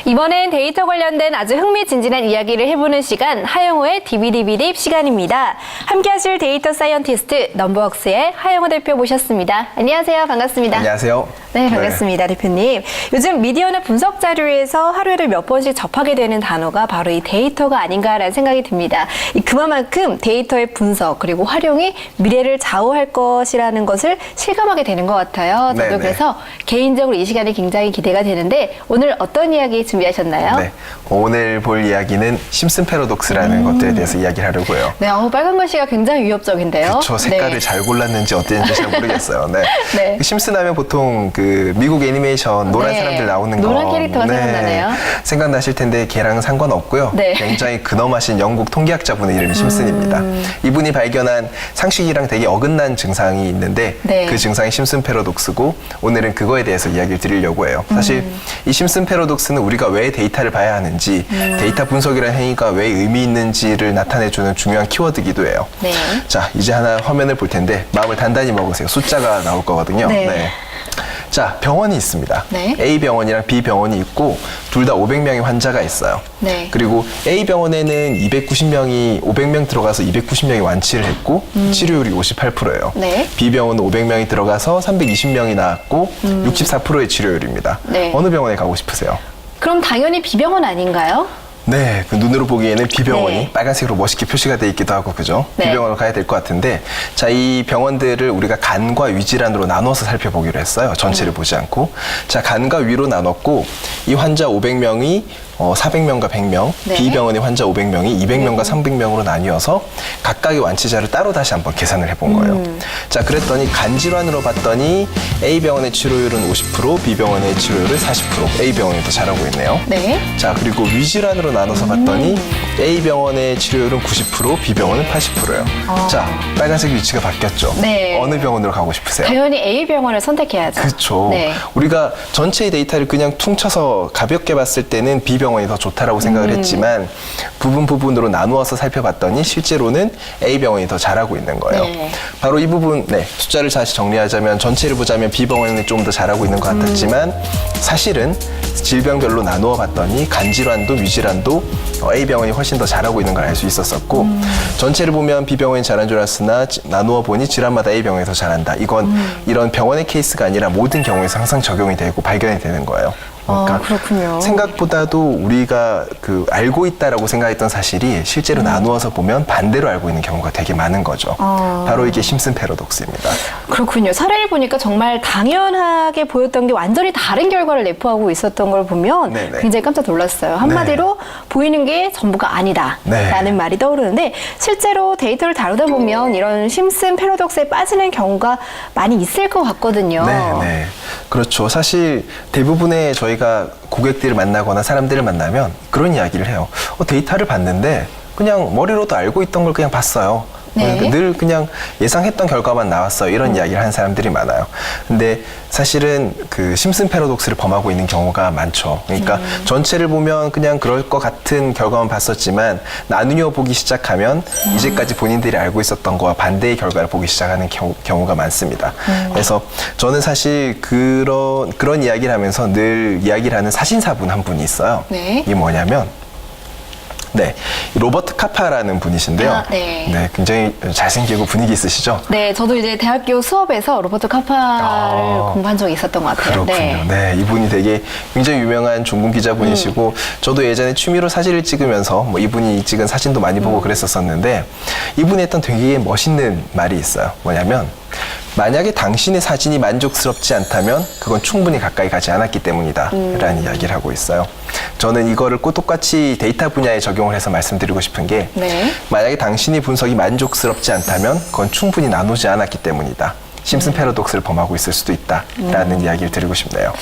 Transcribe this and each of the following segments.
이번엔 데이터 관련된 아주 흥미진진한 이야기를 해보는 시간, 하영우의 DBDB딥 시간입니다. 함께 하실 데이터 사이언티스트 넘버웍스의 하영우 대표 모셨습니다. 안녕하세요. 반갑습니다. 안녕하세요. 네, 반갑습니다. 대표님. 요즘 미디어나 분석 자료에서 하루에도 몇 번씩 접하게 되는 단어가 바로 이 데이터가 아닌가라는 생각이 듭니다. 그만큼 데이터의 분석 그리고 활용이 미래를 좌우할 것이라는 것을 실감하게 되는 것 같아요. 저도 네네. 그래서 개인적으로 이 시간이 굉장히 기대가 되는데 오늘 어떤 이야기 준비하셨나요? 네, 오늘 볼 이야기는 심슨 패러독스라는 것들에 대해서 이야기를 하려고요. 네, 빨간 글씨가 굉장히 위협적인데요. 그렇죠. 색깔을 네. 잘 골랐는지 어땠는지 잘 모르겠어요. 네. 네. 그 심슨 하면 보통 그 미국 애니메이션 노란 네. 사람들 나오는 거. 노란 캐릭터가 생각나네요. 생각나실 텐데 걔랑은 상관없고요. 네. 굉장히 근엄하신 영국 통계학자분의 이름이 심슨입니다. 이분이 발견한 상식이랑 되게 어긋난 증상이 있는데 네. 그 증상이 심슨 패러독스고 오늘은 그거에 대해서 이야기를 드리려고 해요. 사실 이 심슨 패러독스는 우리가 왜 데이터를 봐야 하는지 데이터 분석이라는 행위가 왜 의미 있는지를 나타내주는 중요한 키워드이기도 해요. 네. 자, 이제 하나 화면을 볼 텐데 마음을 단단히 먹으세요. 숫자가 나올 거거든요. 네. 자, 병원이 있습니다. 네. A 병원이랑 B 병원이 있고 둘 다 500명의 환자가 있어요. 네. 그리고 A 병원에는 290명이 500명 들어가서 290명이 완치를 했고 치료율이 58%예요. 네. B 병원은 500명이 들어가서 320명이 나왔고 64%의 치료율입니다. 네. 어느 병원에 가고 싶으세요? 그럼 당연히 B병원 아닌가요? 네, 그 눈으로 보기에는 B병원이 네. 빨간색으로 멋있게 표시가 돼 있기도 하고, 그죠? 네. B병원으로 가야 될 것 같은데, 자, 이 병원들을 우리가 간과 위질환으로 나눠서 살펴보기로 했어요. 전체를 보지 않고. 자, 간과 위로 나눴고, 이 환자 500명이 400명과 100명, 네. B병원의 환자 500명이 200명과 300명으로 나뉘어서 각각의 완치자를 따로 다시 한번 계산을 해본 거예요. 자, 그랬더니 간질환으로 봤더니 A병원의 치료율은 50%, B병원의 치료율은 40%, A병원이 더 잘하고 있네요. 네. 자, 그리고 위질환으로 나눠서 봤더니 A병원의 치료율은 90%, B병원은 80%예요. 자, 빨간색 위치가 바뀌었죠? 네. 어느 병원으로 가고 싶으세요? 당연히 A병원을 선택해야죠. 그렇죠. 네. 우리가 전체의 데이터를 그냥 퉁쳐서 가볍게 봤을 때는 B병원이 더 좋다라고 생각을 했지만 부분으로 나누어서 살펴봤더니 실제로는 A병원이 더 잘하고 있는 거예요. 네. 바로 이 부분, 숫자를 다시 정리하자면 전체를 보자면 B병원이 좀 더 잘하고 있는 것 같았지만 사실은 질병별로 나누어 봤더니 간질환도 위질환도 A병원이 훨씬 더 잘하고 있는 걸 알 수 있었었고 전체를 보면 B병원이 잘한 줄 알았으나 나누어 보니 질환마다 A병원이 더 잘한다. 이건 이런 병원의 케이스가 아니라 모든 경우에서 항상 적용이 되고 발견이 되는 거예요. 그러니까 그렇군요. 생각보다도 우리가 알고 있다라고 생각했던 사실이 실제로 나누어서 보면 반대로 알고 있는 경우가 되게 많은 거죠. 바로 이게 심슨 패러독스입니다. 그렇군요. 사례를 보니까 정말 당연하게 보였던 게 완전히 다른 결과를 내포하고 있었던 걸 보면 네네. 굉장히 깜짝 놀랐어요. 한마디로 보이는 게 전부가 아니다 네. 라는 말이 떠오르는데 실제로 데이터를 다루다 보면 이런 심슨 패러독스에 빠지는 경우가 많이 있을 것 같거든요. 네. 그렇죠. 사실 대부분의 저희가 고객들을 만나거나 사람들을 만나면 그런 이야기를 해요. 데이터를 봤는데 그냥 머리로도 알고 있던 걸 그냥 봤어요. 네. 늘 그냥 예상했던 결과만 나왔어요. 이런 이야기를 하는 사람들이 많아요. 근데 사실은 그 심슨 패러독스를 범하고 있는 경우가 많죠. 그러니까 전체를 보면 그냥 그럴 것 같은 결과만 봤었지만 나누어 보기 시작하면 이제까지 본인들이 알고 있었던 거와 반대의 결과를 보기 시작하는 경우가 많습니다. 그래서 저는 사실 그런 이야기를 하면서 늘 이야기를 하는 사신사분 한 분이 있어요. 네. 이게 뭐냐면 로버트 카파라는 분이신데요. 네. 굉장히 잘생기고 분위기 있으시죠? 네, 저도 이제 대학교 수업에서 로버트 카파를 공부한 적이 있었던 것 같아요. 그렇군요. 네, 이분이 되게 굉장히 유명한 종군 기자분이시고 저도 예전에 취미로 사진을 찍으면서 이분이 찍은 사진도 많이 보고 그랬었는데 이분이 했던 되게 멋있는 말이 있어요. 뭐냐면 만약에 당신의 사진이 만족스럽지 않다면 그건 충분히 가까이 가지 않았기 때문이다 라는 이야기를 하고 있어요. 저는 이거를 똑같이 데이터 분야에 적용을 해서 말씀드리고 싶은 게 만약에 당신이 분석이 만족스럽지 않다면 그건 충분히 나누지 않았기 때문이다. 심슨 패러독스를 범하고 있을 수도 있다라는 이야기를 드리고 싶네요.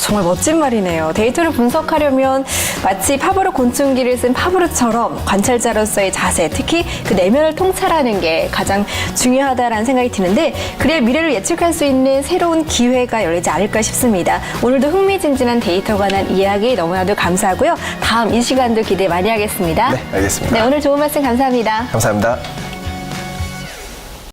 정말 멋진 말이네요. 데이터를 분석하려면 마치 파브르 곤충기를 쓴 파브르처럼 관찰자로서의 자세, 특히 그 내면을 통찰하는 게 가장 중요하다라는 생각이 드는데 그래야 미래를 예측할 수 있는 새로운 기회가 열리지 않을까 싶습니다. 오늘도 흥미진진한 데이터에 관한 이야기 너무나도 감사하고요. 다음 이 시간도 기대 많이 하겠습니다. 네, 알겠습니다. 네, 오늘 좋은 말씀 감사합니다. 감사합니다.